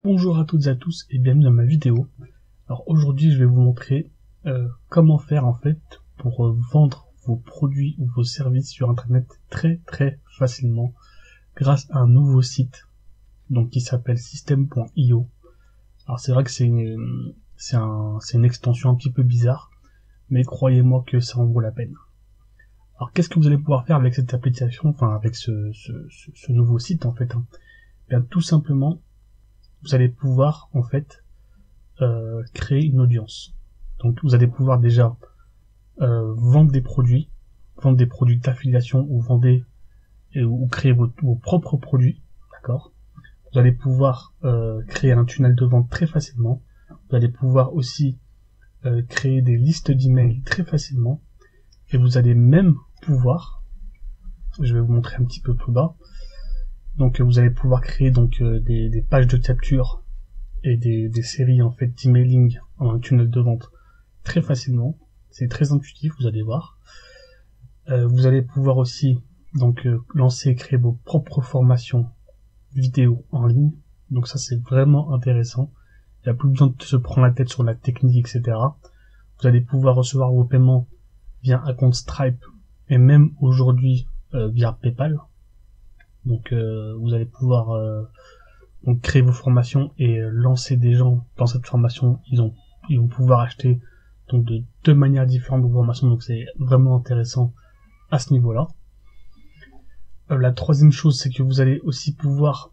Bonjour à toutes et à tous et bienvenue dans ma vidéo. Alors aujourd'hui je vais vous montrer comment faire en fait pour vendre vos produits ou vos services sur internet très facilement grâce à un nouveau site donc qui s'appelle system.io. Alors c'est vrai que c'est une extension un petit peu bizarre, mais croyez-moi que ça en vaut la peine. Alors qu'est-ce que vous allez pouvoir faire avec cette application, enfin avec ce nouveau site en fait, Bien tout simplement vous allez pouvoir en fait créer une audience. Donc vous allez pouvoir déjà vendre des produits d'affiliation ou ou créer vos propres produits, d'accord. Vous allez pouvoir créer un tunnel de vente très facilement. Vous allez pouvoir aussi créer des listes d'emails très facilement. Et vous allez même pouvoir, je vais vous montrer un petit peu plus bas, donc vous allez pouvoir créer donc des pages de capture et des séries en fait d'emailing en un tunnel de vente très facilement. C'est très intuitif, vous allez voir. Vous allez pouvoir aussi donc lancer et créer vos propres formations vidéo en ligne. Donc ça c'est vraiment intéressant. Il n'y a plus besoin de se prendre la tête sur la technique, etc. Vous allez pouvoir recevoir vos paiements via un compte Stripe et même aujourd'hui via PayPal. Donc vous allez pouvoir donc créer vos formations et lancer des gens dans cette formation. Ils vont pouvoir acheter donc de deux manières différentes vos formations, donc c'est vraiment intéressant à ce niveau-là. La troisième chose, c'est que vous allez aussi pouvoir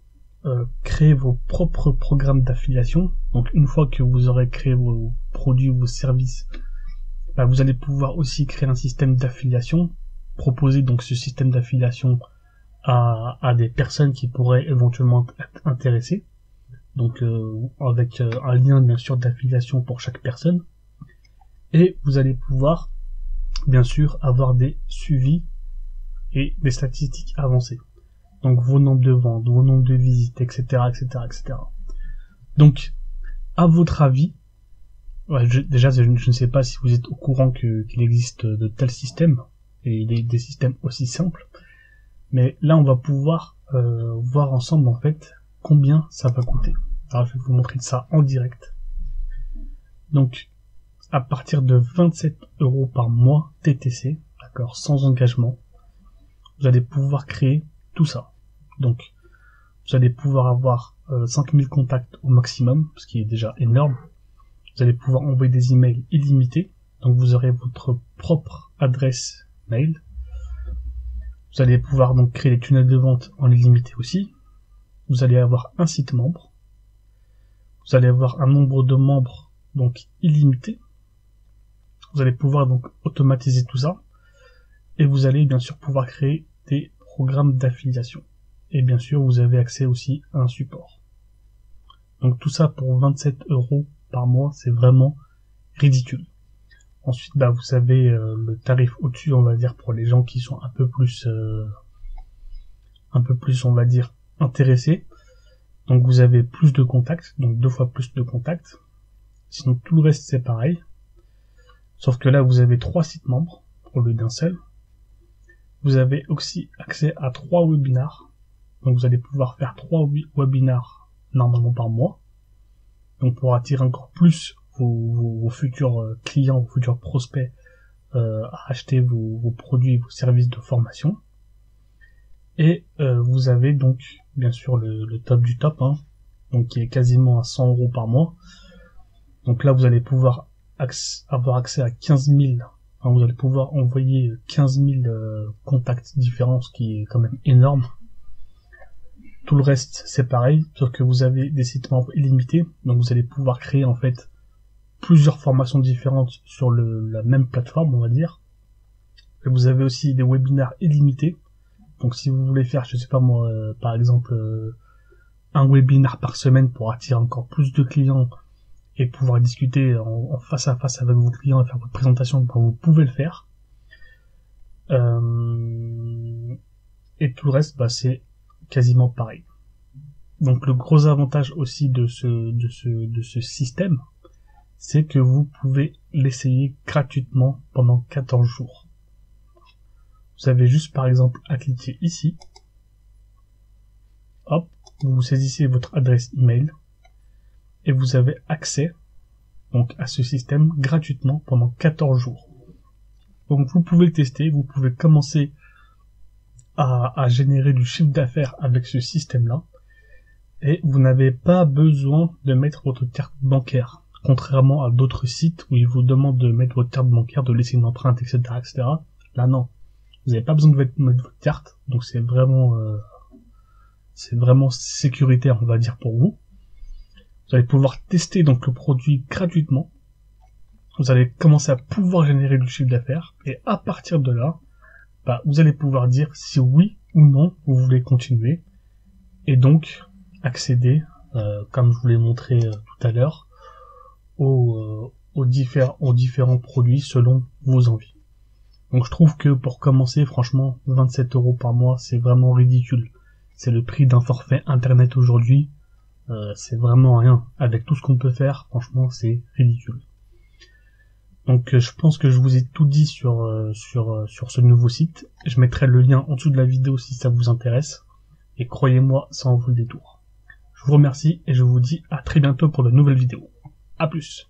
créer vos propres programmes d'affiliation. Donc une fois que vous aurez créé vos produits, vos services, vous allez pouvoir aussi créer un système d'affiliation, proposer donc ce système d'affiliation à des personnes qui pourraient éventuellement être intéressées, donc avec un lien bien sûr d'affiliation pour chaque personne, et vous allez pouvoir bien sûr avoir des suivis et des statistiques avancées, donc vos nombres de ventes, vos nombres de visites, etc. Donc à votre avis, déjà je ne sais pas si vous êtes au courant qu'il existe de tels systèmes et des systèmes aussi simples, mais là on va pouvoir voir ensemble en fait combien ça va coûter. Alors je vais vous montrer ça en direct. Donc à partir de 27 € par mois TTC, d'accord, sans engagement, vous allez pouvoir créer tout ça. Donc vous allez pouvoir avoir 5000 contacts au maximum, ce qui est déjà énorme. Vous allez pouvoir envoyer des emails illimités, donc vous aurez votre propre adresse mail. Vous allez pouvoir donc créer des tunnels de vente en illimité aussi. Vous allez avoir un site membre. Vous allez avoir un nombre de membres donc illimité. Vous allez pouvoir donc automatiser tout ça. Et vous allez bien sûr pouvoir créer des programmes d'affiliation. Et bien sûr, vous avez accès aussi à un support. Donc tout ça pour 27 € par mois, c'est vraiment ridicule. Ensuite, vous avez le tarif au-dessus, on va dire, pour les gens qui sont un peu plus, on va dire, intéressés. Donc vous avez plus de contacts, donc 2 fois plus de contacts. Sinon tout le reste c'est pareil. Sauf que là vous avez 3 sites membres au lieu d'un seul. Vous avez aussi accès à 3 webinars. Donc vous allez pouvoir faire 3 webinars normalement par mois. Donc pour attirer encore plus vos futurs clients, vos futurs prospects à acheter vos produits et vos services de formation. Et vous avez donc bien sûr le top du top, donc qui est quasiment à 100 € par mois. Donc là vous allez pouvoir avoir accès à 15 000, vous allez pouvoir envoyer 15 000 contacts différents, ce qui est quand même énorme. Tout le reste c'est pareil, sauf que vous avez des sites membres illimités, donc vous allez pouvoir créer en fait plusieurs formations différentes sur la même plateforme, on va dire. Et vous avez aussi des webinaires illimités. Donc si vous voulez faire, je sais pas moi, par exemple, un webinar par semaine pour attirer encore plus de clients et pouvoir discuter en face à face avec vos clients et faire votre présentation, vous pouvez le faire. Et tout le reste, c'est quasiment pareil. Donc le gros avantage aussi de ce système, c'est que vous pouvez l'essayer gratuitement pendant 14 jours. Vous avez juste par exemple à cliquer ici. Hop, vous saisissez votre adresse email. et vous avez accès donc à ce système gratuitement pendant 14 jours. Donc vous pouvez le tester, vous pouvez commencer à générer du chiffre d'affaires avec ce système-là, et vous n'avez pas besoin de mettre votre carte bancaire, contrairement à d'autres sites où ils vous demandent de mettre votre carte bancaire, de laisser une empreinte, etc., etc. Là non, vous n'avez pas besoin de mettre votre carte, donc c'est vraiment sécuritaire, on va dire, pour vous. Vous allez pouvoir tester donc le produit gratuitement. Vous allez commencer à pouvoir générer du chiffre d'affaires, et à partir de là, vous allez pouvoir dire si oui ou non vous voulez continuer, et donc accéder, comme je vous l'ai montré tout à l'heure, aux différents produits selon vos envies. Donc je trouve que pour commencer, franchement, 27 € par mois, c'est vraiment ridicule. C'est le prix d'un forfait internet aujourd'hui, c'est vraiment rien. Avec tout ce qu'on peut faire, franchement, c'est ridicule. Donc je pense que je vous ai tout dit sur ce nouveau site. Je mettrai le lien en dessous de la vidéo si ça vous intéresse. Et croyez-moi, ça en vaut le détour. Je vous remercie et je vous dis à très bientôt pour de nouvelles vidéos. A plus.